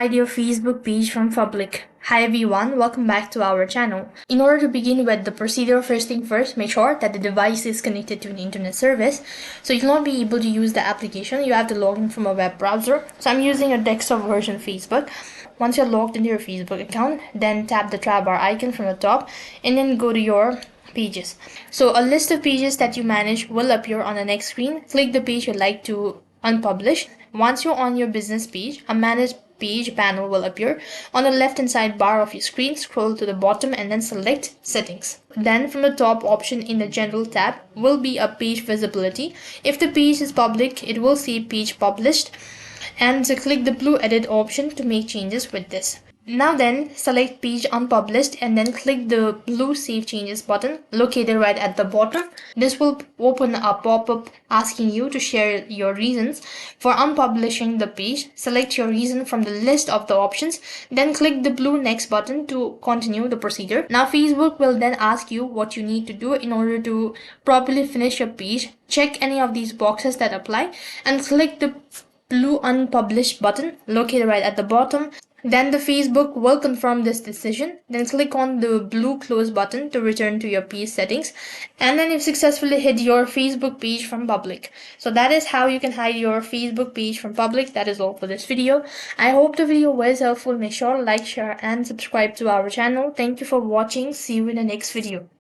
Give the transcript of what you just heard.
Hide your Facebook page from public. Hi everyone, welcome back to our channel. In order to begin with the procedure, first thing first, make sure that the device is connected to an internet service. So you'll not be able to use the application. You have to log in from a web browser. So I'm using a desktop version of Facebook. Once you're logged into your Facebook account, then tap the tab bar icon from the top and then go to your pages. So a list of pages that you manage will appear on the next screen. Click the page you'd like to unpublish. Once you're on your business page, a manage page panel will appear. On the left hand side bar of your screen, scroll to the bottom and then select settings. Then from the top option in the general tab will be a page visibility. If the page is public, it will say page published, and click the blue edit option to make changes with this. Now then, select page unpublished and then click the blue save changes button located right at the bottom. This will open a pop-up asking you to share your reasons for unpublishing the page. Select your reason from the list of the options, then click the blue next button to continue the procedure. Now Facebook will then ask you what you need to do in order to properly finish your page. Check any of these boxes that apply and click the blue unpublished button located right at the bottom. Then the Facebook will confirm this decision. Then click on the blue close button to return to your page settings. And then you've successfully hid your Facebook page from public. So that is how you can hide your Facebook page from public. That is all for this video. I hope the video was helpful. Make sure to like, share and subscribe to our channel. Thank you for watching. See you in the next video.